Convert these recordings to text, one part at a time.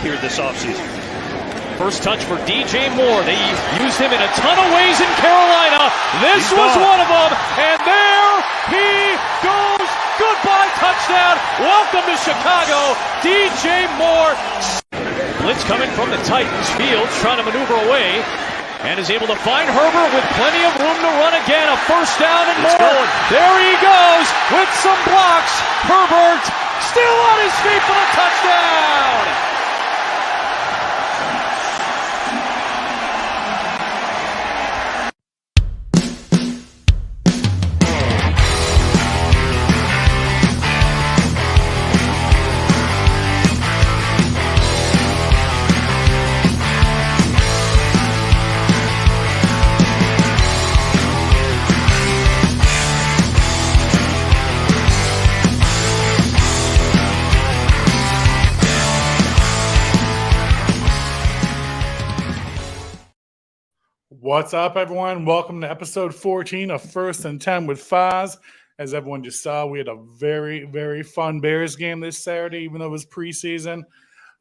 here this offseason. First touch for DJ Moore. They used him in a ton of ways in Carolina. This was one of them, and there he goes. Goodbye touchdown. Welcome to Chicago, DJ Moore. Blitz coming from the Titans. Fields trying to maneuver away and is able to find Herbert with plenty of room to run again. A first down and more. There he goes with some blocks. Herbert still on his feet for the touchdown. What's up, everyone? Welcome to episode 14 of First and 10 with Foz. As everyone just saw, we had a very, very fun Bears game this Saturday, even though it was preseason.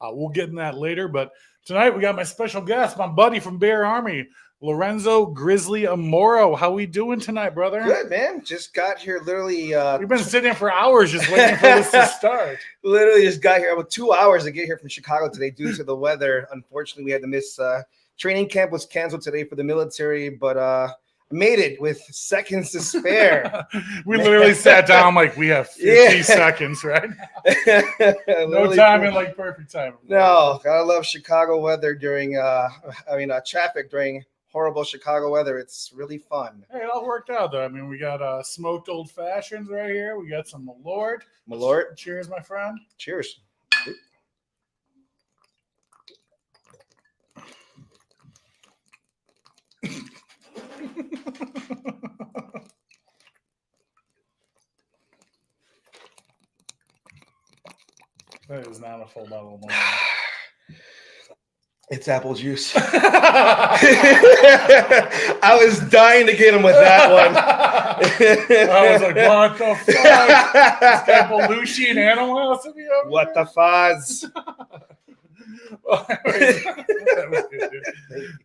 We'll get in that later. But tonight, we got my special guest, my buddy from Bear Army, Lorenzo Grizzly Amaro. How we doing tonight, brother? Good, man. Just got here literally. We've been sitting here for hours just waiting for this to start. Literally just got here. About 2 hours to get here from Chicago today due to the weather. Unfortunately, we had to miss training camp was canceled today for the military, but made it with seconds to spare. We literally sat down like we have 50 seconds right now. No timing, like perfect timing. No, gotta love Chicago weather during traffic during horrible Chicago weather. It's really fun. Hey, it all worked out though. I mean, we got smoked old fashions right here. We got some Malort. Malort. Cheers, my friend. Cheers. That is not a full bottle of wine. It's apple juice. I was dying to get him with that one. I was like, what the fuck? This guy Belushi and Animal House to be over What there? the fuzz?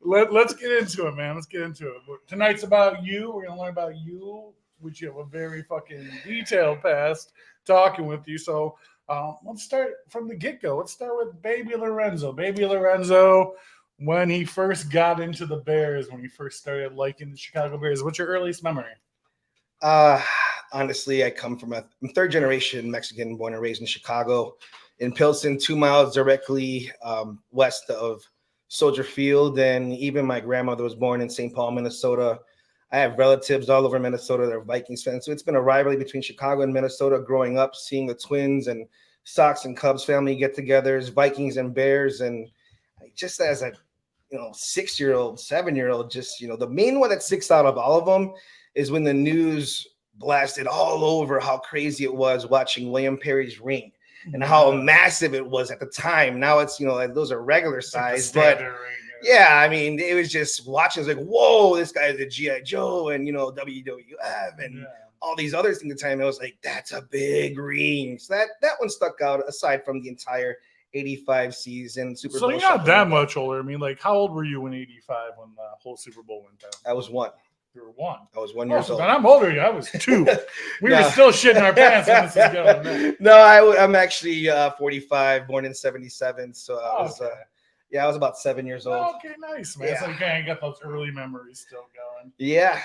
Let's get into it, man. Let's get into it. Tonight's about you. We're gonna learn about you, which you have a very fucking detailed past talking with you. So let's start from the get-go. Let's start with Baby Lorenzo. Baby Lorenzo, when he first got into the Bears, when he first started liking the Chicago Bears, what's your earliest memory? Honestly, I come from I'm third-generation Mexican, born and raised in Chicago. In Pilsen, 2 miles directly west of Soldier Field. And even my grandmother was born in St. Paul, Minnesota. I have relatives all over Minnesota that are Vikings fans. So it's been a rivalry between Chicago and Minnesota growing up, seeing the Twins and Sox and Cubs family get-togethers, Vikings and Bears. And just as a 6-year-old, 7-year-old, just, the main one that sticks out of all of them is when the news blasted all over how crazy it was watching William Perry's ring. And how massive it was at the time. Now it's, like those are regular size. But yeah, I mean, it was just watching. It's like, whoa, this guy is a G.I. Joe and, WWF and all these other things at the time. It was like, that's a big ring. So that one stuck out aside from the entire 85 season Super Bowl. So you're not that much older. I mean, like, how old were you in 85 when the whole Super Bowl went down? I was 1. You were 1. I was 1 year old. I'm older than you. I was 2. We were still shitting our pants when this is going on. No, I'm actually 45, born in 77. So I was, I was about 7 years old. Okay, nice, man. Yeah. So you kind of got those early memories still going. Yeah.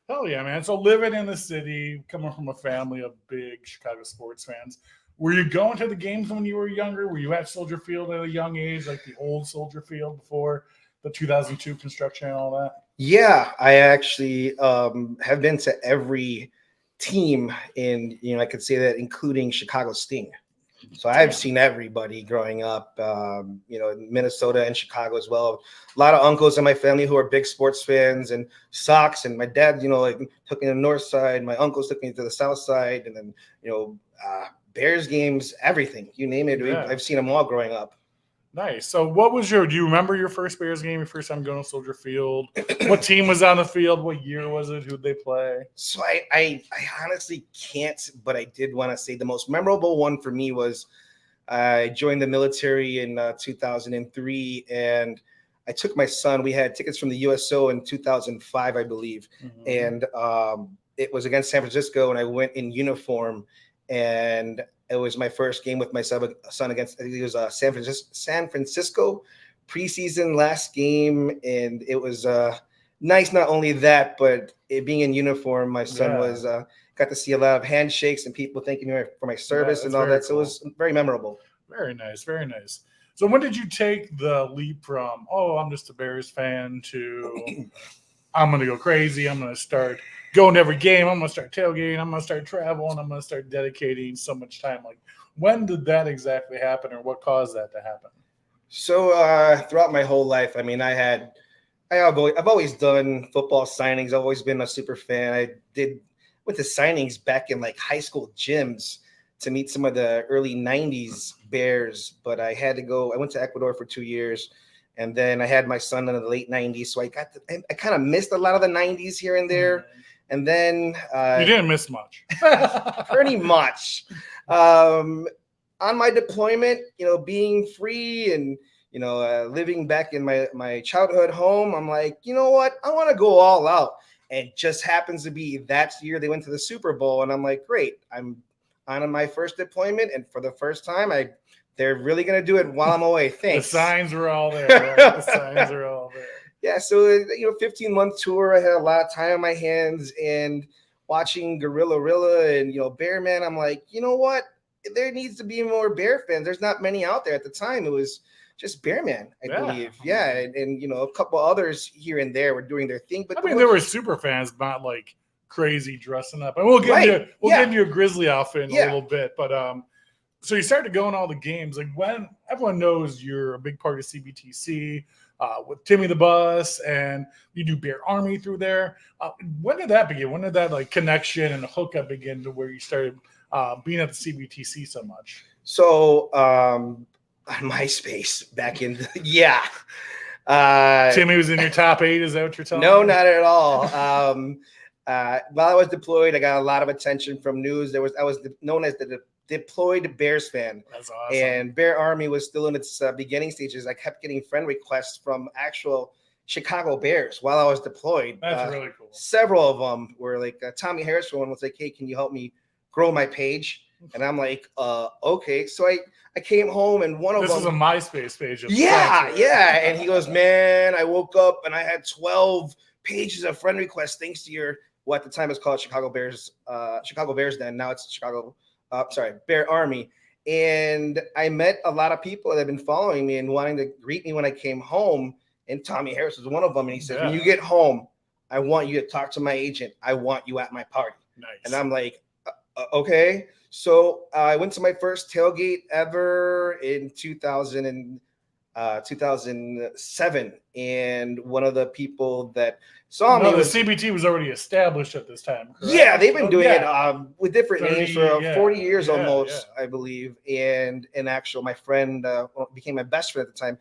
Hell yeah, man. So living in the city, coming from a family of big Chicago sports fans, were you going to the games when you were younger? Were you at Soldier Field at a young age, like the old Soldier Field before the 2002 construction and all that? Yeah, I actually have been to every team in, I could say that including Chicago Sting. So I've seen everybody growing up, in Minnesota and Chicago as well. A lot of uncles in my family who are big sports fans and Sox. And my dad, took me to the north side. My uncles took me to the south side. And then, Bears games, everything. You name it. Yeah. I've seen them all growing up. Nice. So do you remember your first Bears game, your first time going to Soldier Field? What team was on the field? What year was it? Who'd they play? So I honestly can't, but I did want to say the most memorable one for me was I joined the military in 2003, and I took my son. We had tickets from the USO in 2005, I believe, and it was against San Francisco, and I went in uniform, and it was my first game with my son against. I think it was San Francisco preseason last game, and it was nice. Not only that, but it being in uniform, my son was got to see a lot of handshakes and people thanking me for my service and all that. So it was very memorable. Very nice, very nice. So when did you take the leap from, oh, I'm just a Bears fan to I'm going to go crazy, I'm going to start going to every game, I'm going to start tailgating, I'm going to start traveling, I'm going to start dedicating so much time? Like, when did that exactly happen, or what caused that to happen? So throughout my whole life, I mean, I've always done football signings. I've always been a super fan. Went to signings back in like high school gyms to meet some of the early 90s Bears, but I had to go. I went to Ecuador for 2 years, and then I had my son in the late 90s, so I kind of missed a lot of the 90s here and there. And then you didn't miss much. Pretty much. On my deployment, being free and living back in my childhood home, I'm like, you know what? I want to go all out. And it just happens to be that year they went to the Super Bowl, and I'm like, great. I'm on my first deployment, and for the first time, they're really gonna do it while I'm away. Thanks. The signs were all there. Right? The signs are all there. Yeah, so 15-month tour. I had a lot of time on my hands, and watching Gorilla and Bear Man, I'm like, you know what? There needs to be more Bear fans. There's not many out there at the time. It was just Bear Man, I believe. Yeah, and a couple others here and there were doing their thing. But there were super fans, not like crazy dressing up. And we'll get into a Grizzly outfit in a little bit. But so you started going all the games. Like, when everyone knows you're a big part of CBTC with Timmy the Bus, and you do Bear Army through there. When did that begin? When did that like connection and hookup begin to where you started being at the CBTC so much? So on MySpace back in Timmy was in your top 8. Is that what you're telling me? No, not at all. While I was deployed, I got a lot of attention from news. I was known as the deployed Bears fan. That's awesome. And Bear Army was still in its beginning stages. I kept getting friend requests from actual Chicago Bears while I was deployed. That's really cool. Several of them were like, Tommy Harris one was like, hey, can you help me grow my page? And I'm like, okay. So I came home, and one of them. This is a MySpace page. Yeah. And he goes, man, I woke up and I had 12 pages of friend requests thanks to your, what at the time is called Chicago Bears then. Now it's Bear Army. And I met a lot of people that have been following me and wanting to greet me when I came home. And Tommy Harris was one of them. And he said, when you get home, I want you to talk to my agent. I want you at my party. Nice. And I'm like, okay. So I went to my first tailgate ever in 2007. And one of the people that saw me. The CBT was already established at this time, correct? Yeah, they've been doing it with different names for 40 years almost, I believe. And my friend became my best friend at the time,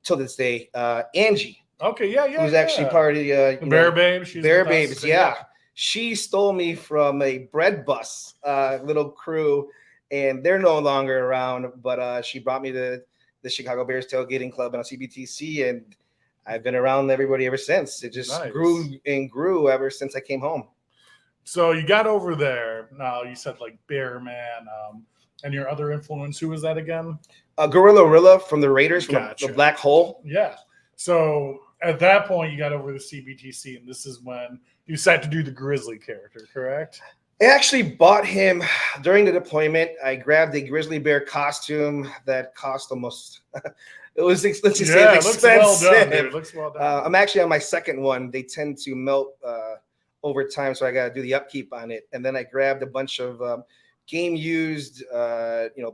till this day, Angie. Okay, who's actually part of the Bear Babes. Bear Babes, She stole me from a bread bus little crew, and they're no longer around. But she brought me to the Chicago Bears tailgating club on CBTC, and I've been around everybody ever since. It just grew and grew ever since I came home. So you got over there. Now you said like Bear Man, and your other influence. Who was that again? Gorilla from the Raiders, from the Black Hole. Yeah. So at that point, you got over the CBTC, and this is when you decided to do the Grizzly character, correct? I actually bought him during the deployment. I grabbed a grizzly bear costume that cost almost. It was expensive. It looks well done, dude. It looks well done. I'm actually on my second one. They tend to melt over time, so I got to do the upkeep on it. And then I grabbed a bunch of game used,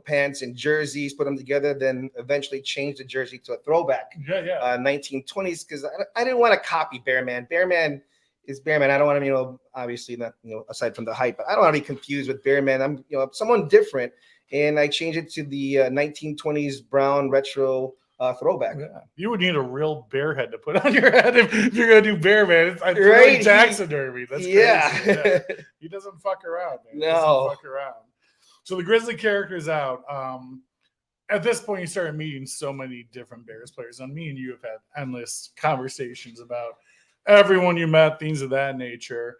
pants and jerseys, put them together. Then eventually changed the jersey to a throwback. 1920s, because I didn't want to copy Bear Man. Bear Man is Bear Man. I don't want to, obviously not, aside from the hype, but I don't want to be confused with Bear Man. I'm, someone different, and I changed it to the 1920s brown retro throwback. Yeah. You would need a real bear head to put on your head if you're gonna do Bear Man. It's right? Taxidermy. That's crazy. Yeah. He doesn't fuck around, man. No. Fuck around. So the Grizzly character is out. at this point, you started meeting so many different Bears players. And me and you have had endless conversations about everyone you met, things of that nature.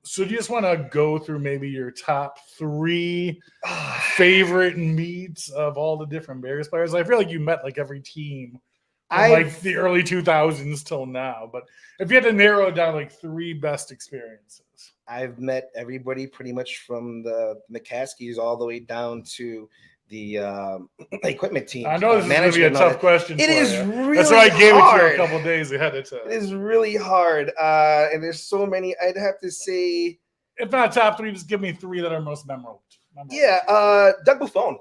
So do you just want to go through maybe your top 3 favorite meets of all the different Bears players? I feel like you met like every team from like the early 2000s till now. But if you had to narrow it down like 3 best experiences. I've met everybody pretty much from the McCaskies all the way down to the equipment team. I know this is going to be a tough question. It is really That's why I gave hard. it to you a couple days ahead of time. It is really hard. And there's so many. I'd have to say, if not top 3, just give me 3 that are most memorable. Doug Buffon.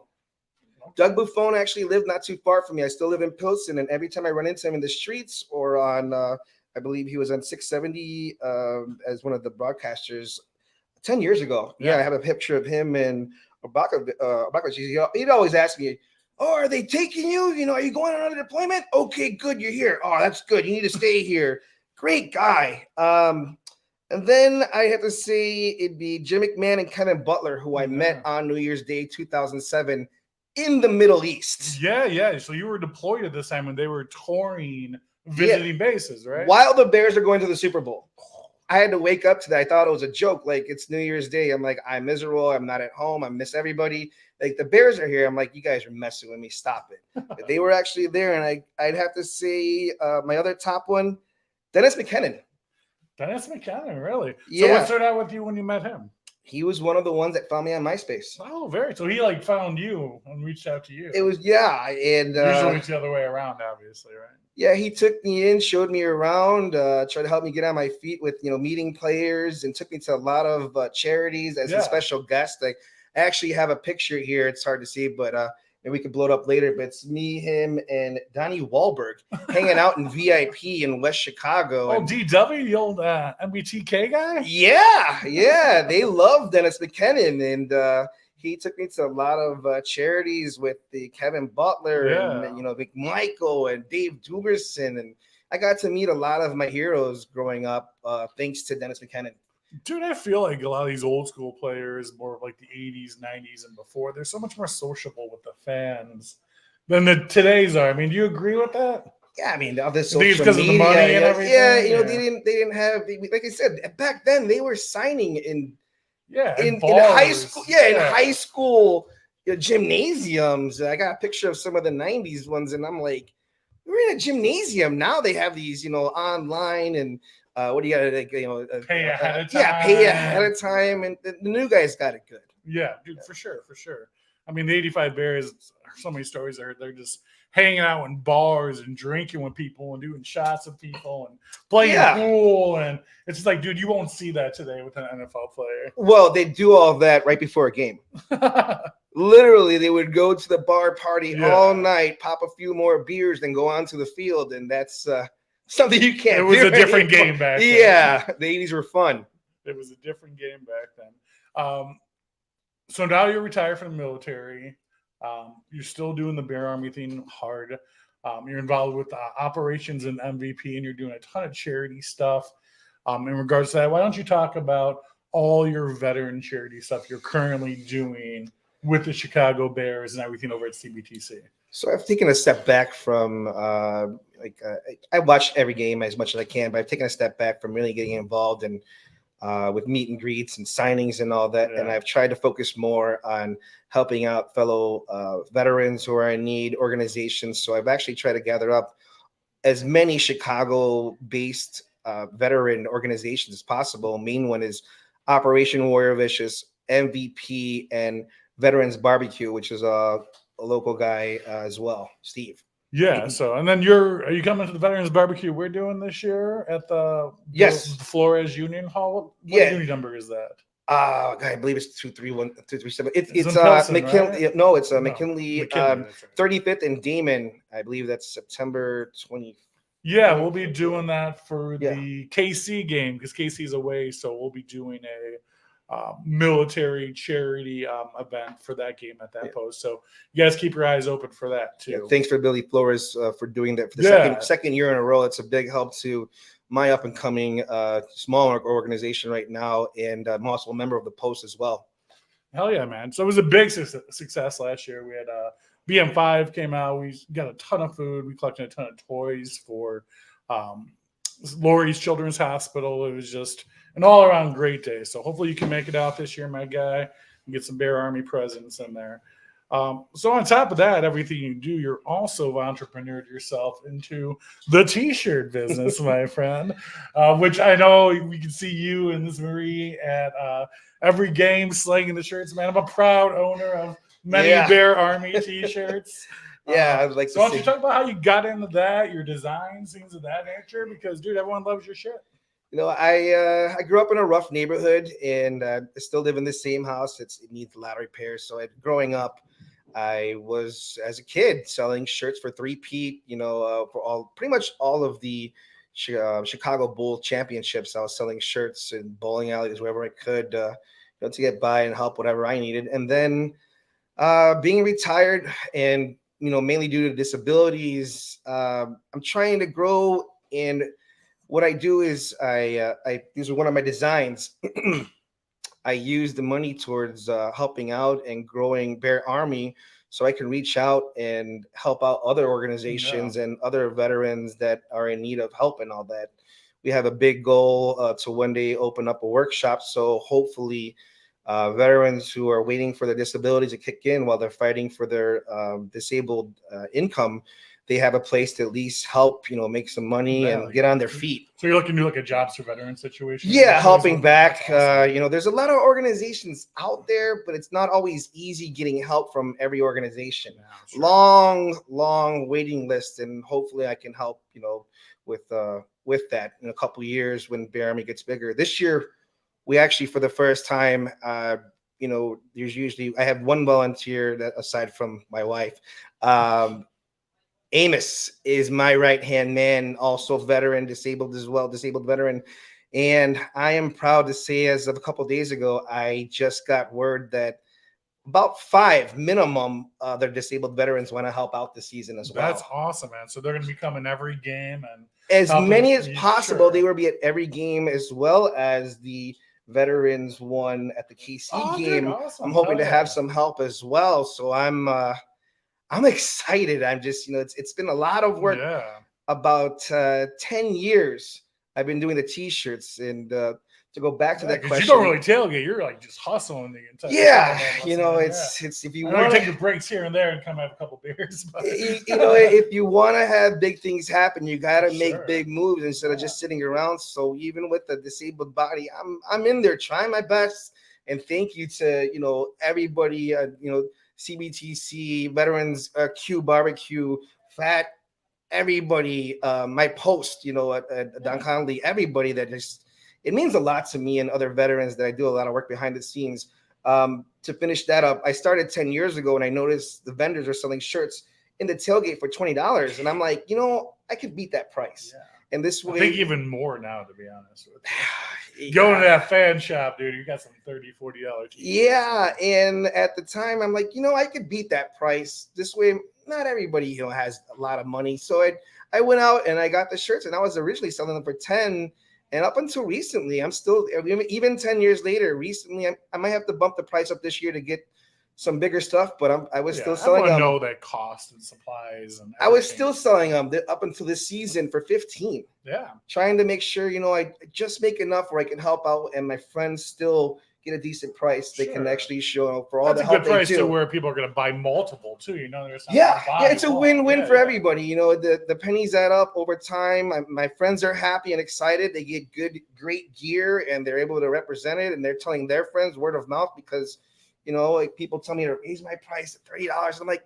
Doug Buffon actually lived not too far from me. I still live in Pilsen, and every time I run into him in the streets or on, I believe he was on 670 as one of the broadcasters 10 years ago. Yeah, I have a picture of him and Obaka. He'd always ask me, "Oh, are they taking you? You know, are you going on a deployment? Okay, good, you're here. Oh, that's good. You need to stay here." Great guy. And then I have to say it'd be Jim McMahon and Kevin Butler, who I met on New Year's Day 2007 in the Middle East. Yeah. So you were deployed at this time when they were touring, visiting bases, right? While the Bears are going to the Super Bowl. I had to wake up to that. I thought it was a joke. Like, it's New Year's Day. I'm like, I'm miserable. I'm not at home. I miss everybody. Like, the Bears are here. I'm like, you guys are messing with me. Stop it. But they were actually there. And I'd have to say my other top one, Dennis McKinnon. Dennis McKinnon, really? Yeah. So what started out with you when you met him? He was one of the ones that found me on MySpace. Oh, so he like found you and reached out to you. It was, and usually it's the other way around, obviously, right? Yeah, he took me in, showed me around, tried to help me get on my feet with, meeting players, and took me to a lot of charities as a special guest. Like, I actually have a picture here. It's hard to see, but maybe we could blow it up later. But it's me, him, and Donnie Wahlberg hanging out in VIP in West Chicago. Oh, DW, the old MBTK guy? Yeah. They love Dennis McKinnon, and he took me to a lot of charities with the Kevin Butler and McMichael and Dave Duberson, and I got to meet a lot of my heroes growing up thanks to Dennis McKinnon. Dude, I feel like a lot of these old school players, more of like the 80s, 90s, and before, they're so much more sociable with the fans than the today's are. I mean, do you agree with that? Yeah, I mean, all this social because media, of the money and everything. Yeah, they didn't have, like I said, back then they were signing in high school. In high school gymnasiums. I got a picture of some of the 90s ones, and I'm like, we're in a gymnasium. Now they have these, online and what do you got to pay ahead of time. Yeah, pay ahead of time, and the new guys got it good. Yeah, dude, for sure. I mean, the 85 Bears, so many stories there. They're just hanging out in bars and drinking with people and doing shots with people and playing pool. And it's just like, dude, you won't see that today with an NFL player. Well, they do all of that right before a game. Literally, they would go to the bar party all night, pop a few more beers, then go onto the field. And that's something you can't do. It was a different game back then. Yeah, the 80s were fun. It was a different game back then. So now you're retired from the military. You're still doing the Bear Army thing hard. You're involved with operations and MVP, and you're doing a ton of charity stuff. In regards to that, why don't you talk about all your veteran charity stuff you're currently doing with the Chicago Bears and everything over at CBTC? So I've taken a step back from I watch every game as much as I can, but I've taken a step back from really getting involved in with meet and greets and signings and all that. And I've tried to focus more on helping out fellow veterans who are in need, organizations. So I've actually tried to gather up as many Chicago-based veteran organizations as possible. Main one is Operation Warrior Vicious, MVP, and Veterans Barbecue, which is a local guy as well, Steve. Yeah. So, and then are you coming to the Veterans Barbecue we're doing this year at the Flores Union Hall? What unit number is that? I believe it's 237. It's McKinley. Right? No, it's McKinley, 35th and Damon. I believe that's September 20th. Yeah, we'll be doing that for the KC game because KC's away, so we'll be doing a military charity event for that game at that post. So you guys keep your eyes open for that too. Yeah, thanks for Billy Flores for doing that for the second year in a row. It's a big help to my up and coming small organization right now, and I'm also a member of the Post as well. Hell yeah, man! So it was a big success last year. We had BM5 came out. We got a ton of food. We collected a ton of toys for Lori's Children's Hospital. It was just an all-around great day. So hopefully you can make it out this year, my guy, and get some Bear Army presents in there. So on top of that, everything you do, you're also entrepreneured yourself into the T-shirt business, my friend, which I know we can see you and Miss Marie at every game slinging the shirts. Man, I'm a proud owner of many Bear Army T-shirts. I'd like so why don't you talk about how you got into that, your designs, things of that nature? Because, dude, everyone loves your shit. You know, I grew up in a rough neighborhood, and I still live in the same house. It needs a lot of repairs. So growing up, I was, as a kid, selling shirts for three-peat, for pretty much all of the Chicago Bull championships. I was selling shirts in bowling alleys, wherever I could, to get by and help whatever I needed. And then being retired and, mainly due to disabilities, I'm trying to grow. And what I do is these are one of my designs. I use the money towards helping out and growing Bear Army so I can reach out and help out other organizations and other veterans that are in need of help and all that. We have a big goal to one day open up a workshop. So hopefully veterans who are waiting for their disabilities to kick in while they're fighting for their disabled income, they have a place to at least help, make some money and get on their feet. So you're looking to do like a jobs for veterans situation? Yeah, helping back. Awesome. There's a lot of organizations out there, but it's not always easy getting help from every organization. Yeah, sure. Long waiting list, and hopefully I can help, with that in a couple of years when Bear Army gets bigger. This year, we actually, for the first time, there's usually, I have one volunteer that, aside from my wife, Amos is my right-hand man, also veteran, disabled veteran. And I am proud to say, as of a couple of days ago, I just got word that about 5 minimum other disabled veterans want to help out this season as well. That's awesome, man. So they're going to be coming every game. And as many as possible. Sure. They will be at every game, as well as the veterans one at the KC game. Dude, awesome. I'm hoping to have some help as well. So I'm excited. I'm just, it's been a lot of work. Yeah. About 10 years I've been doing the T-shirts, and to go back to that question, you don't really tailgate. You're like just hustling the entire. Yeah, it's if you want to take the breaks here and there and come have a couple beers. But. If you want to have big things happen, you got to make big moves instead of just sitting around. So even with the disabled body, I'm in there trying my best. And thank you to everybody, CBTC, Veterans, Q Barbecue, Fat, everybody, my post, at Don Connolly, everybody that just, it means a lot to me and other veterans that I do a lot of work behind the scenes. To finish that up, I started 10 years ago, and I noticed the vendors are selling shirts in the tailgate for $20. And I'm like, I could beat that price. Yeah. And this way, I think even more now, to be honest with you. Going to that fan shop, dude, you got some $30, $40. Yeah, and at the time, I'm like, I could beat that price. This way, not everybody, has a lot of money. So I went out and I got the shirts, and I was originally selling them for 10. And up until recently, I'm still, even 10 years later, recently, I might have to bump the price up this year to get some bigger stuff, but I was still selling them. I know that cost and supplies and everything. I was still selling them up until this season for 15. Yeah. Trying to make sure, I just make enough where I can help out and my friends still get a decent price. They can actually show for all the help they do. That's a good price too, where people are going to buy multiple too. It's a win-win for everybody. The pennies add up over time. My friends are happy and excited. They get great gear, and they're able to represent it, and they're telling their friends word of mouth because people tell me to raise my price to $30. I'm like,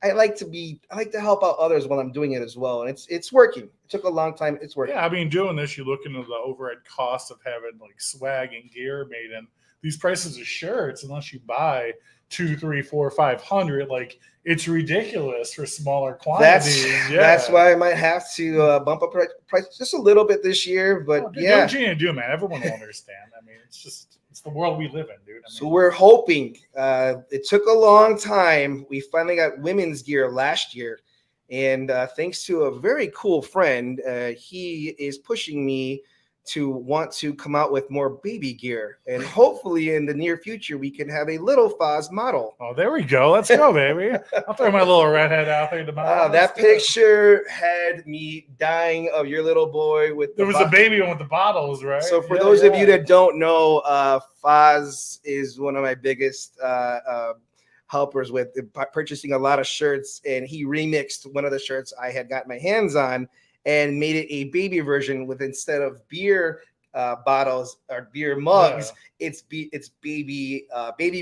I like to help out others while I'm doing it as well. And it's working. It took a long time. It's working. Yeah, doing this, you look into the overhead cost of having like swag and gear made, and these prices of shirts, unless you buy 2, 3, 4, 500, like it's ridiculous for smaller quantities. That's why I might have to bump up price just a little bit this year. But do what you need to do, man. Everyone will understand. It's the world we live in, dude. So we're hoping. It took a long time. We finally got women's gear last year. And thanks to a very cool friend, he is pushing me to want to come out with more baby gear, and hopefully in the near future we can have a little Foz model. Oh, there we go. Let's go, baby. I'll throw my little redhead out there tomorrow. That picture had me dying of your little boy with there was a baby one with the bottles, right? So for those of you that don't know, Foz is one of my biggest helpers with purchasing a lot of shirts, and he remixed one of the shirts I had got my hands on and made it a baby version with, instead of beer bottles or beer mugs, it's baby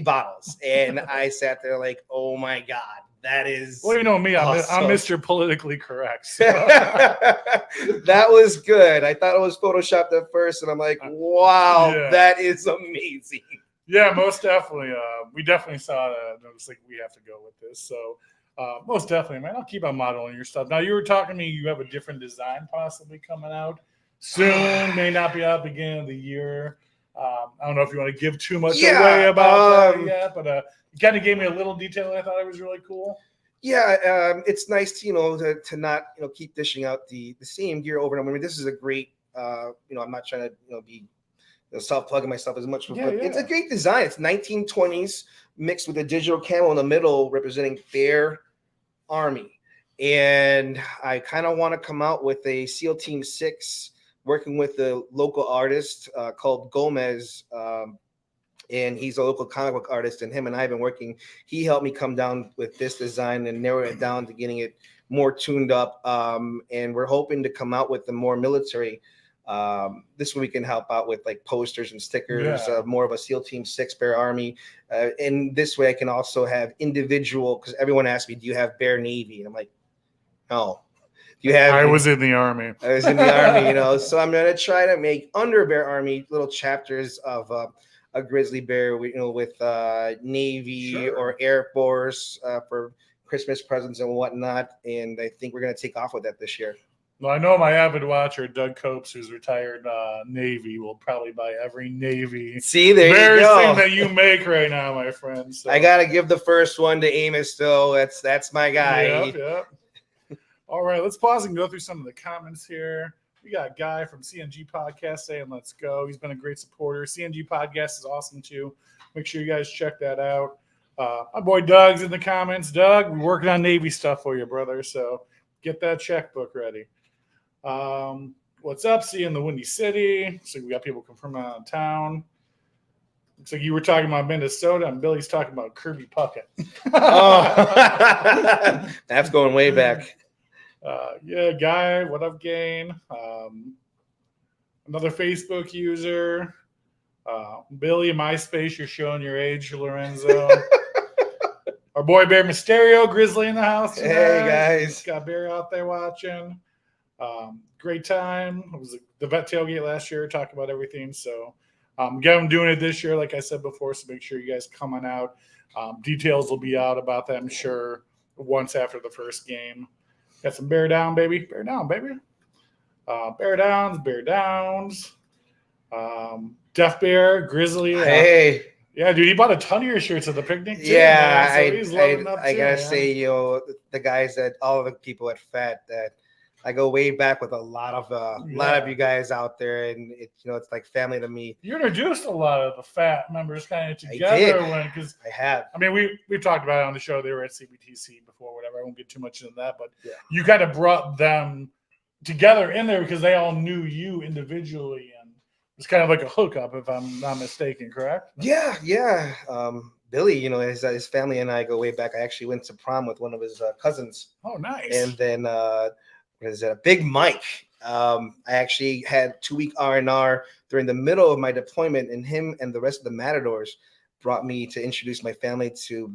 bottles. And I sat there like, oh my God, that is well, you know me, awesome. I'm Mr. Politically Correct. So. That was good. I thought it was photoshopped at first, and I'm like, wow, that is amazing. Yeah, most definitely. We definitely saw that. I was like, we have to go with this. So most definitely, man. I'll keep on modeling your stuff. Now, you were talking to me, you have a different design possibly coming out soon. May not be out beginning of the year. I don't know if you want to give too much away about that yet, but you kind of gave me a little detail that I thought it was really cool. Yeah, it's nice to to not keep dishing out the same gear over and over. I mean, this is a great I'm not trying to be self-plugging myself as much, but it's a great design. It's 1920s mixed with a digital camo in the middle representing Bear Army. And I kind of want to come out with a SEAL Team 6 working with the local artist called Gomez. And he's a local comic book artist, and him and I have been working. He helped me come down with this design and narrow it down to getting it more tuned up. And we're hoping to come out with the more military. This way we can help out with like posters and stickers, more of a SEAL Team 6 Bear Army. And this way I can also have individual, because everyone asks me, do you have Bear Navy? And I'm like, no. Do you have? I was in the Army. I was in the Army, so I'm going to try to make under Bear Army little chapters of a grizzly bear, with Navy or Air Force for Christmas presents and whatnot. And I think we're going to take off with that this year. Well, I know my avid watcher, Doug Copes, who's retired Navy, will probably buy every Navy thing that you make right now, my friend. So. I got to give the first one to Amos, though. That's my guy. Yep. All right, let's pause and go through some of the comments here. We got Guy from CNG Podcast saying, let's go. He's been a great supporter. CNG Podcast is awesome, too. Make sure you guys check that out. My boy Doug's in the comments. Doug, we're working on Navy stuff for you, brother, so get that checkbook ready. What's up? See you in the Windy City. So we got people confirming out of town. Looks like you were talking about Minnesota, and Billy's talking about Kirby Puckett. Oh, that's going way back. Guy, what up, Gain? Another Facebook user. Billy, MySpace, you're showing your age, Lorenzo. Our boy Bear Mysterio, Grizzly in the house tonight. Hey, guys. Got Bear out there watching. Great time. It was the vet tailgate last year, talking about everything. So again, I'm doing it this year, like I said before, so make sure you guys come on out. Details will be out about that, I'm sure, once after the first game. Got some bear down, baby. Bear down, baby. Bear downs. Deaf Bear, Grizzly. Hey. Yeah, dude, he bought a ton of your shirts at the picnic, too. Yeah, man. So he's loading up, I too, gotta man. say, the guys all of the people at FAT, that I go way back with a lot of you guys out there, and it's like family to me. You introduced a lot of the FAT members kind of together I have. I mean, we've talked about it on the show. They were at CBTC before, whatever. I won't get too much into that, but you kind of brought them together in there because they all knew you individually, and it was kind of like a hookup, if I'm not mistaken, correct? Yeah. Billy, his family and I go way back. I actually went to prom with one of his cousins. Oh, nice. And then Big Mike. I actually had 2-week R&R during the middle of my deployment, and him and the rest of the Matadors brought me to introduce my family to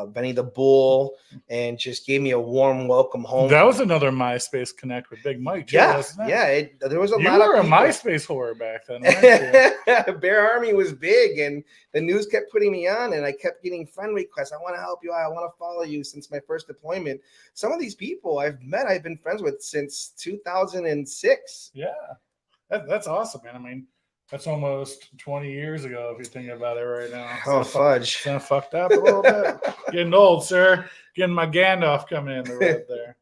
Benny the Bull, and just gave me a warm welcome home. That was another MySpace connect with Big Mike, too, wasn't it? There was a lot of people. You were a MySpace whore back then, weren't you? Bear Army was big, and the news kept putting me on, and I kept getting friend requests. I want to help you out. I want to follow you since my first deployment. Some of these people I've been friends with since 2006. Yeah, that's awesome, man. I mean, that's almost 20 years ago, if you're thinking about it right now. Oh, fudge. Kind of fucked up a little bit. Getting old, sir. Getting my Gandalf coming in the red there.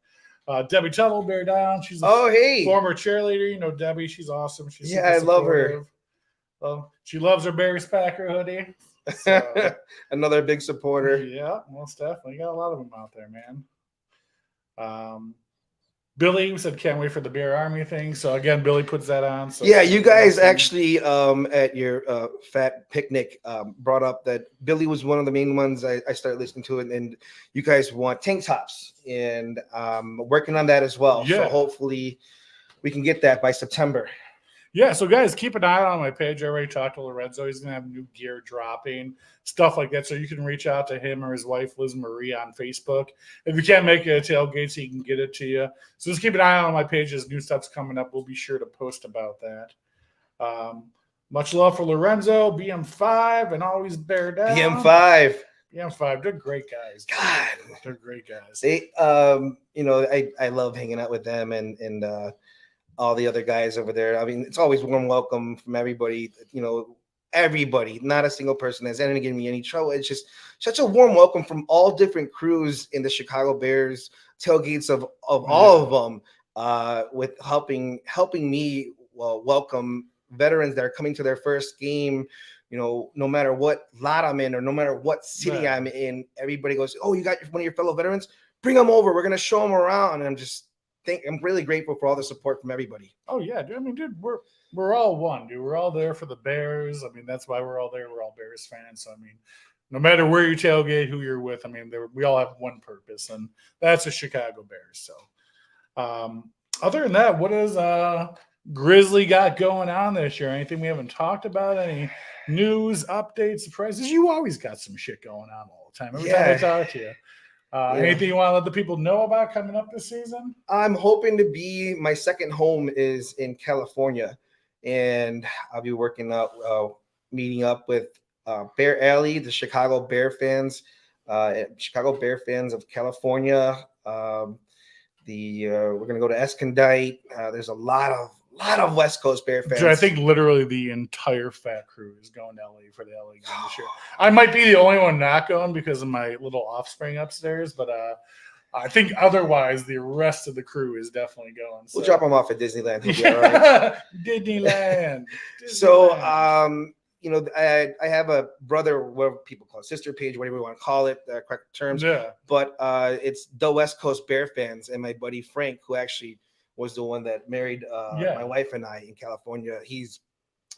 Debbie Tuttle, Bear Down. She's a hey. former cheerleader. You know Debbie. She's awesome. She's super I love her. supportive. Well, she loves her Bears Packer hoodie. So, another big supporter. Yeah, most definitely. Got a lot of them out there, man. Billy said can't wait for the Bear Army thing. So again, Billy puts that on. So yeah, you guys actually at your fat picnic brought up that Billy was one of the main ones I started listening to, and you guys want tank tops, and working on that as well. Yeah. So hopefully we can get that by September. Yeah, so guys, keep an eye on my page. I already talked to Lorenzo. He's going to have new gear dropping, stuff like that. So you can reach out to him or his wife, Liz Marie, on Facebook. If you can't make it a tailgate, so he can get it to you. So just keep an eye on my page as new stuff's coming up. We'll be sure to post about that. Much love for Lorenzo, BM5, and always Bear Down. BM5, they're great guys. God, they're great guys. They, I love hanging out with them and all the other guys over there. I mean, it's always warm welcome from everybody. Everybody, not a single person has any given me any trouble. It's just such a warm welcome from all different crews in the Chicago Bears tailgates of all of them, with helping me welcome veterans that are coming to their first game. No matter what lot I'm in or no matter what city I'm in, everybody goes, "Oh, you got one of your fellow veterans? Bring them over. We're gonna show them around." And I'm really grateful for all the support from everybody. Oh yeah, dude. I mean, dude, we're all one, dude. We're all there for the Bears. I mean, that's why we're all there. We're all Bears fans. So I mean, no matter where you tailgate, who you're with, I mean, we all have one purpose, and that's the Chicago Bears. So, other than that, what has Grizzly got going on this year? Anything we haven't talked about? Any news, updates, surprises? You always got some shit going on all the time. Every time I talk to you. Anything you want to let the people know about coming up this season? I'm hoping to be, my second home is in California, and I'll be working out, meeting up with Bear Alley, the Chicago Bear fans of California. We're going to go to Escondite. There's a lot of West Coast Bear fans. I think literally the entire fat crew is going to LA for the LA game this year. I might be the only one not going because of my little offspring upstairs, but I think otherwise the rest of the crew is definitely going. We'll drop them off at Disneyland. He'll be all right. Disneyland. So, I have a brother, what people call it, sister page, whatever you want to call it, correct terms. Yeah. But it's the West Coast Bear fans, and my buddy Frank, who actually was the one that married my wife and I in California.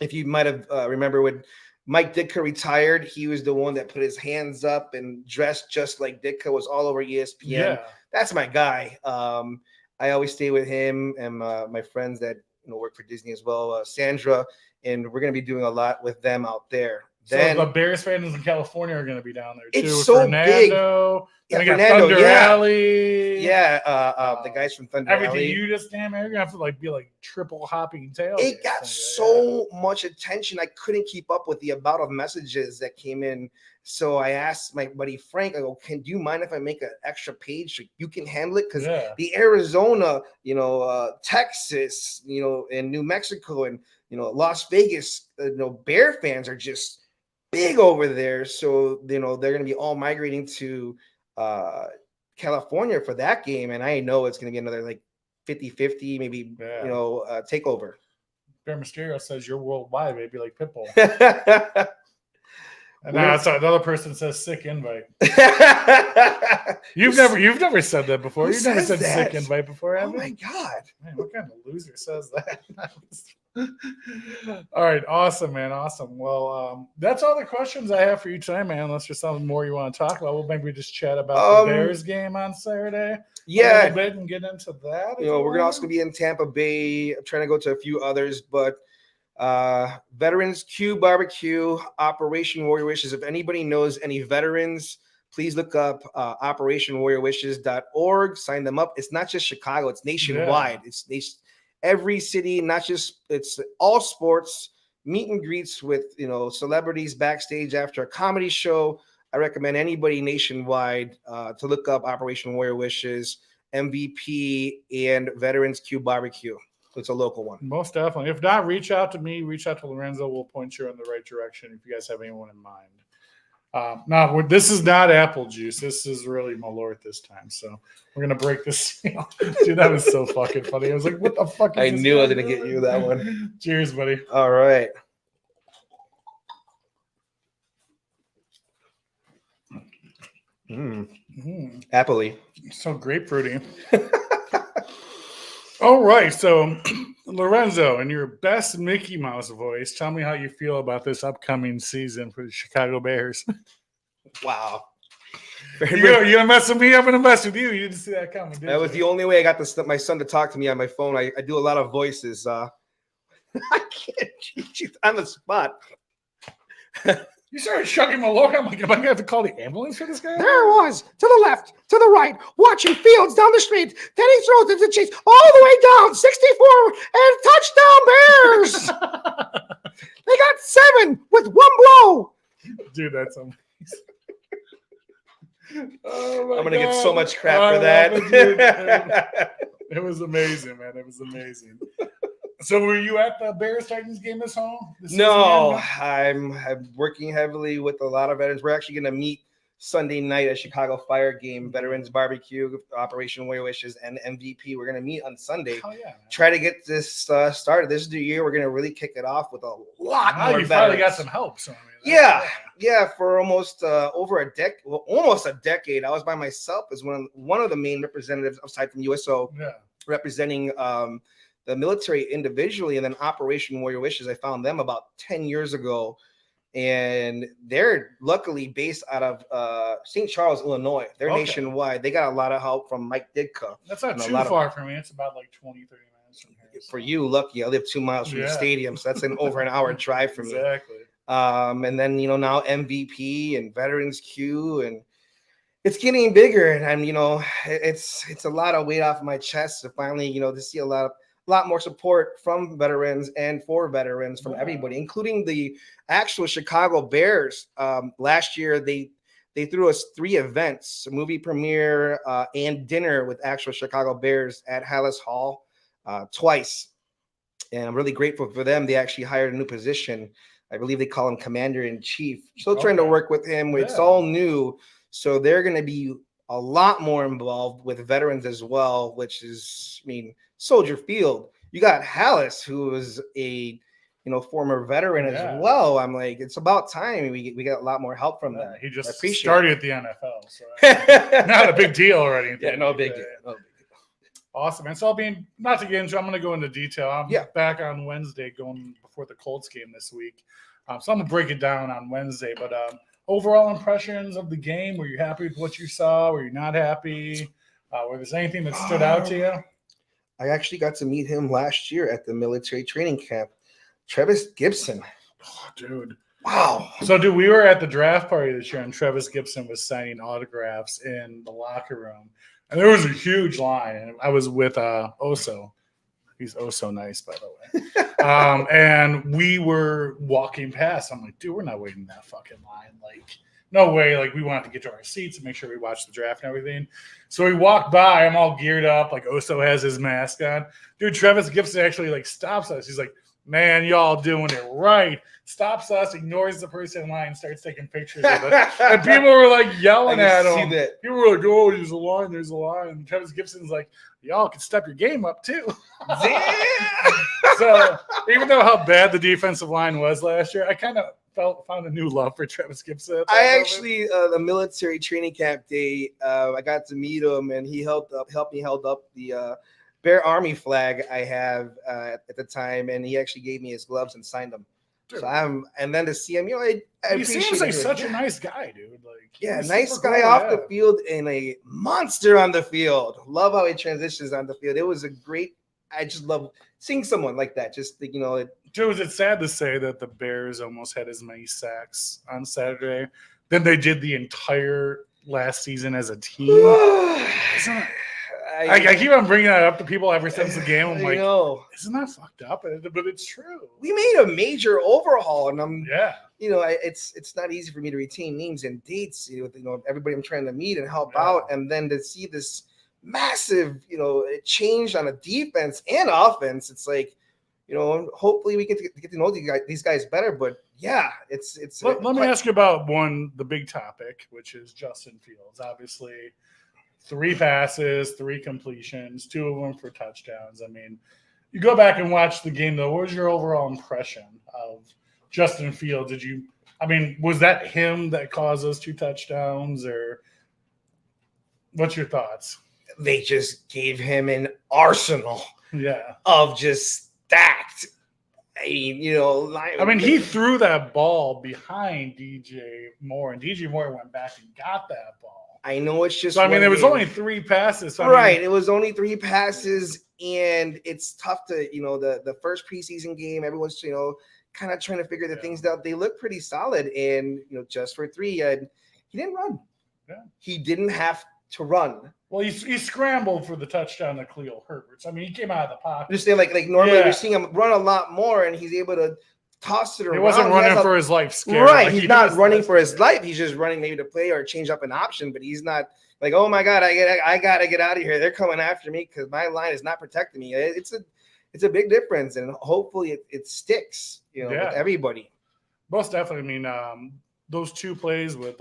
If you might have remember when Mike Ditka retired, he was the one that put his hands up and dressed just like Ditka, was all over ESPN. Yeah. That's my guy. I always stay with him and my friends that work for Disney as well, Sandra, and we're going to be doing a lot with them out there. So the Bears fans in California are going to be down there too. It's so Fernando, big. Yeah, Fernando, Thunder Alley. Yeah, the guys from Thunder everything Alley. You just damn, you're gonna have to be like triple hopping tail. It got so much attention. I couldn't keep up with the amount of messages that came in. So I asked my buddy Frank, I go, do you mind if I make an extra page so you can handle it? Because the Arizona, Texas, and New Mexico and Las Vegas, Bear fans are just big over there. So they're going to be all migrating to California for that game, and I know it's going to be another like 50-50, maybe takeover. Bear Mysterio says you're worldwide, maybe like Pitbull. And now another person says sick invite. You've never said that before. You've never said sick invite before, have you? Oh my god. Man, what kind of loser says that? All right, awesome, man. Awesome. Well, that's all the questions I have for you tonight, man. Unless there's something more you want to talk about. Well, maybe we just chat about the Bears game on Saturday. Yeah. A little bit and get into that. We're gonna also be in Tampa Bay. I'm trying to go to a few others, but Veterans Q Barbecue, Operation Warrior Wishes. If anybody knows any veterans, please look up operationwarriorwishes.org. Sign them up. It's not just Chicago, it's nationwide. It's every city, it's all sports, meet and greets with celebrities backstage after a comedy show. I recommend anybody nationwide to look up Operation Warrior Wishes, MVP, and Veterans Q Barbecue. It's a local one. Most definitely. If not, reach out to me, reach out to Lorenzo. We'll point you in the right direction if you guys have anyone in mind. No, this is not apple juice. This is really Malort this time. So we're gonna break this seal. Dude, that was so fucking funny. I was like, "What the fuck?" I knew I was gonna get you that one. Cheers, buddy. All right. Happily. So grapefruity. All right, so Lorenzo, in your best Mickey Mouse voice, tell me how you feel about this upcoming season for the Chicago Bears. Wow. You're gonna mess with me? I'm gonna mess with you. You didn't see that coming, did That was the only way I got my son to talk to me on my phone. I do a lot of voices. I can't cheat you on the spot. You started shucking my look. I'm like, am I gonna have to call the ambulance for this guy? There it was, to the left, to the right, watching Fields down the street. Then he throws it to Chase all the way down, 64, and touchdown Bears. They got 7 with 1 blow. Dude, that's amazing. I'm gonna get so much crap for that. It was amazing, man. It was amazing. So, were you at the Bears Titans game this No, I'm working heavily with a lot of veterans. We're actually gonna meet Sunday night at Chicago Fire game, Veterans Barbecue, Operation Warrior Wishes, and MVP. We're gonna meet on Sunday. Oh yeah, man. Try to get this started. This is the year we're gonna really kick it off with a lot more. You finally got some help. So I mean, yeah. For almost over a decade, almost a decade, I was by myself as one of the main representatives aside from USO, representing the military individually, and then Operation Warrior Wishes. I found them about 10 years ago, and they're luckily based out of St. Charles, Illinois. They're nationwide. They got a lot of help from Mike Ditka. That's not too far from me. It's about like 20, 30 minutes from here. For you, lucky. I live 2 miles from the stadium, so that's over an hour drive for me. Exactly. And then, now MVP and Veterans Q, and it's getting bigger. And it's a lot of weight off my chest to finally, to see a lot more support from veterans and for veterans from everybody, including the actual Chicago Bears. Last year, they threw us 3 events, a movie premiere and dinner with actual Chicago Bears at Hallis Hall twice. And I'm really grateful for them. They actually hired a new position. I believe they call him Commander-in-Chief. Still trying to work with him. It's all new. So they're going to be a lot more involved with veterans as well, which is, Soldier Field. You got Hallis, who was a former veteran as well. I'm like, it's about time we get a lot more help from them. He just started at the NFL, so not a big deal or anything. Yeah, no big deal. Awesome, man. So not to get into, I'm going to go into detail. I'm back on Wednesday going before the Colts game this week. So I'm going to break it down on Wednesday. But overall impressions of the game, were you happy with what you saw? Were you not happy? Were there anything that stood out to you? I actually got to meet him last year at the military training camp. Travis Gibson. Oh, dude. Wow. So, dude, we were at the draft party this year, and Travis Gibson was signing autographs in the locker room. And there was a huge line, and I was with Oso. He's oh so nice, by the way. And we were walking past. I'm like, dude, we're not waiting in that fucking line. Like, no way. Like, we wanted to get to our seats and make sure we watched the draft and everything. So we walked by. I'm all geared up. Like, Oso has his mask on. Dude, Travis Gibson actually, stops us. He's like, man, y'all doing it right. Stops us, ignores the person in line, starts taking pictures of it. And people were, yelling at him. People were like, oh, there's a line. And Travis Gibson's like, y'all can step your game up, too. So even though how bad the defensive line was last year, I kind of found a new love for Travis Gibson. I actually, the military training camp day, I got to meet him, and he helped me hold up the Bear Army flag I have at the time, and he actually gave me his gloves and signed them. Dude. So and then to see him, I he seems like such a nice guy, dude. Nice guy off the field and a monster on the field. Love how he transitions on the field. It was I just love seeing someone like that. Just Dude, is it sad to say that the Bears almost had as many sacks on Saturday than they did the entire last season as a team? I keep on bringing that up to people ever since the game. I'm like, isn't that fucked up? But it's true. We made a major overhaul, and it's not easy for me to retain names and dates. Everybody I'm trying to meet and help out, and then to see this massive, change on a defense and offense. It's like hopefully we can get to know these guys better. But yeah, it's. Let me ask you about the big topic, which is Justin Fields. Obviously, 3 passes, 3 completions, 2 of them for touchdowns. I mean, you go back and watch the game, though. What was your overall impression of Justin Fields? Was that him that caused those 2 touchdowns, or what's your thoughts? They just gave him an arsenal of just stacked. He threw that ball behind DJ Moore, and DJ Moore went back and got that ball. I know it's just. So, there was only 3 passes. So, right. It was only 3 passes, and it's tough to, the first preseason game, everyone's, kind of trying to figure the things out. They look pretty solid, and, just for 3, he didn't run. Yeah. He didn't have to run. Well, he scrambled for the touchdown to Khalil Herbert. So, he came out of the pocket. Just saying, like normally we're seeing him run a lot more, and he's able to toss it around. He wasn't running for his life. Right. He's not running for his life. He's just running maybe to play or change up an option, but he's not like, oh my God, I gotta get out of here. They're coming after me because my line is not protecting me. It's a big difference, and hopefully it sticks, with everybody. Most definitely. Those 2 plays with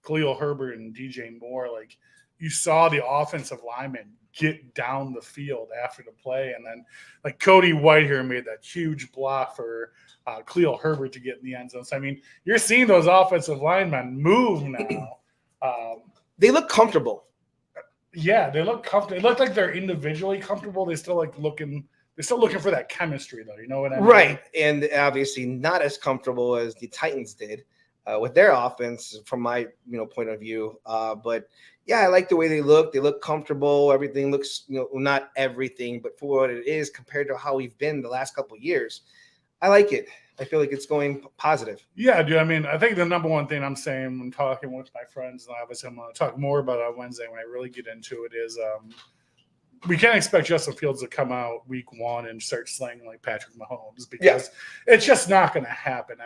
Khalil Herbert and DJ Moore, like, you saw the offensive linemen get down the field after the play. And then, like, Cody Whitehair made that huge block for Khalil Herbert to get in the end zone. So, you're seeing those offensive linemen move now. They look comfortable. Yeah, they look comfortable. It looked like they're individually comfortable. They're still looking for that chemistry, though. You know what I mean? Right. And obviously not as comfortable as the Titans did with their offense from my point of view. But yeah, I like the way they look. They look comfortable. Everything looks, not everything, but for what it is compared to how we've been the last couple of years. I like it. I feel like it's going positive. Yeah, dude. I think the number one thing I'm saying when talking with my friends, and obviously I'm going to talk more about it on Wednesday when I really get into it, is we can't expect Justin Fields to come out week 1 and start slinging like Patrick Mahomes, because it's just not going to happen.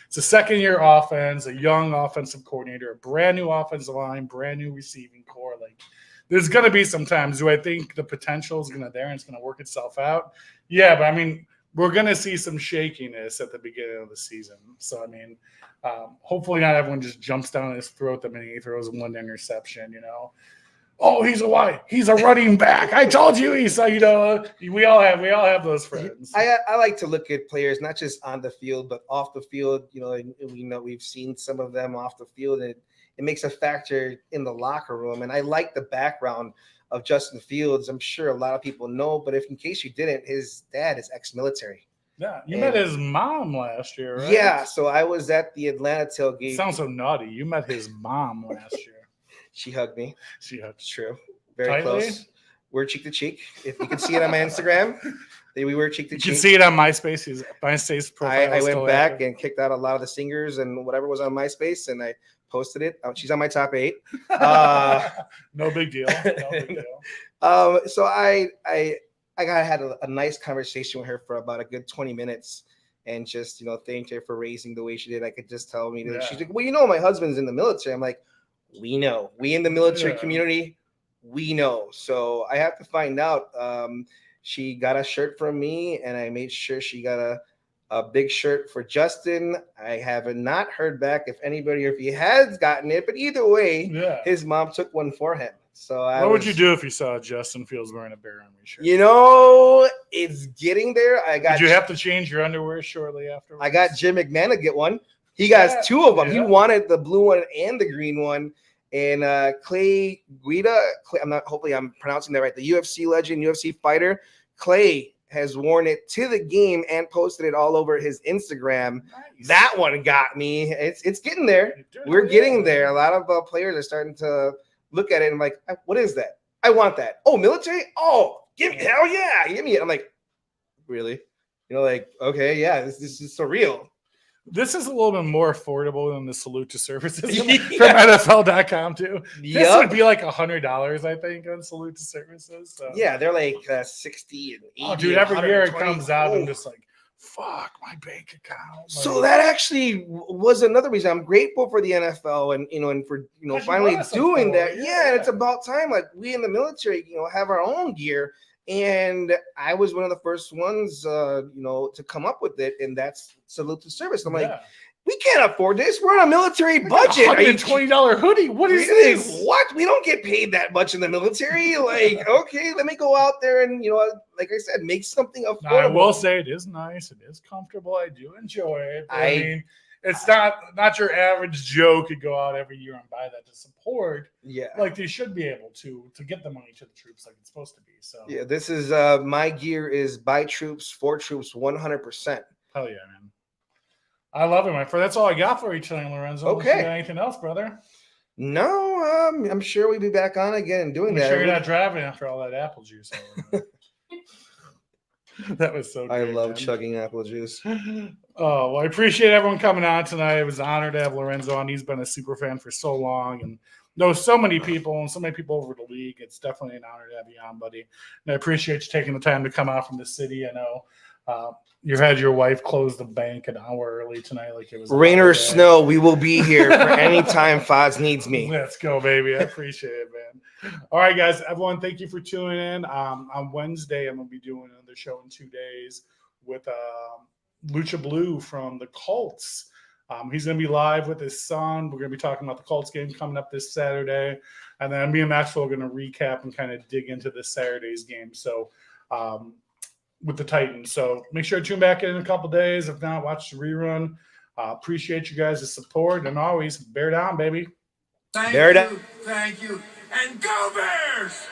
It's a second-year offense, a young offensive coordinator, a brand-new offensive line, brand-new receiving core. Like, there's going to be some times. Do I think the potential is going to there and it's going to work itself out? Yeah, but we're going to see some shakiness at the beginning of the season. So, hopefully not everyone just jumps down his throat the minute he throws 1 interception, Oh, he's a running back. I told you we all have those friends. I like to look at players not just on the field but off the field. We've seen some of them off the field, and it makes a factor in the locker room. And I like the background of Justin Fields. I'm sure a lot of people know, but if in case you didn't, his dad is ex-military. Yeah, you met his mom last year, right? Yeah, so I was at the Atlanta tailgate. Sounds so naughty. You met his mom last year. She hugged me. True. Very tightly? Close. We're cheek to cheek. If you can see it on my Instagram, we were cheek to cheek. You can see it on MySpace. His MySpace profile. I went back and kicked out a lot of the singers and whatever was on MySpace, and I posted it. She's on my top 8. No big deal. So I had a nice conversation with her for about a good 20 minutes. And just, thanked her for raising the way she did. I could just tell me that she's like, well, my husband's in the military. I'm like, we know. We in the military community, we know. So I have to find out. She got a shirt from me, and I made sure she got a big shirt for Justin. I have not heard back if anybody or if he has gotten it, but either way, his mom took one for him. So what would you do if you saw Justin Fields wearing a Bear Army shirt? It's getting there. Did you have to change your underwear shortly afterwards? I got Jim McMahon to get one. He got 2 of them. Yeah. He wanted the blue one and the green one. And Clay Guida, hopefully I'm pronouncing that right, the UFC legend, UFC fighter, Clay has worn it to the game and posted it all over his Instagram. Nice. That one got me. It's getting there. We're getting there. A lot of players are starting to look at it and like, what is that? I want that. Oh, military? Oh, hell yeah, give me it. I'm like, really? Okay, yeah, this is surreal. This is a little bit more affordable than the salute to services from NFL.com too. This would be like $100, I think, on salute to services. So. Yeah, they're like 60 and 80. Oh, dude, every year it comes out, I'm just like, fuck my bank account. So that actually was another reason I'm grateful for the NFL and for finally doing that. Yeah, and it's about time. Like, we in the military, have our own gear. And I was one of the first ones, to come up with it, and that's salute to service. I'm like, we can't afford this. We're on a military budget. $120 hoodie. What is this? What? We don't get paid that much in the military. Like, okay, let me go out there and, like I said, make something affordable. I will say it is nice. It is comfortable. I do enjoy it. I mean, it's not your average Joe could go out every year and buy that to support. Yeah. Like they should be able to get the money to the troops like it's supposed to be. So yeah, this is my gear is by troops, for troops, 100%. Hell yeah, man. I love it, my friend. That's all I got for you tonight, Lorenzo. Okay. You got anything else, brother? No, I'm sure we'll be back on again and doing that. Sure you're not driving after all that apple juice. That was so good. I love chugging apple juice. Oh, well, I appreciate everyone coming on tonight. It was an honor to have Lorenzo on. He's been a super fan for so long and knows so many people and so many people over the league. It's definitely an honor to have you on, buddy. And I appreciate you taking the time to come out from the city. I know you had your wife close the bank an hour early tonight, like it was rain or snow. We will be here for any time Foz needs me. Let's go, baby. I appreciate it, man. All right, guys. Everyone, thank you for tuning in. On Wednesday, I'm gonna be doing another show in 2 days with Lucha Blue from the Colts. He's gonna be live with his son. We're gonna be talking about the Colts game coming up this Saturday, and then me and Maxwell are gonna recap and kind of dig into this Saturday's game. So. With the Titans. So make sure to tune back in a couple days. If not, watch the rerun. Appreciate you guys' support. And always, bear down, baby. Thank you. Thank you. And go Bears!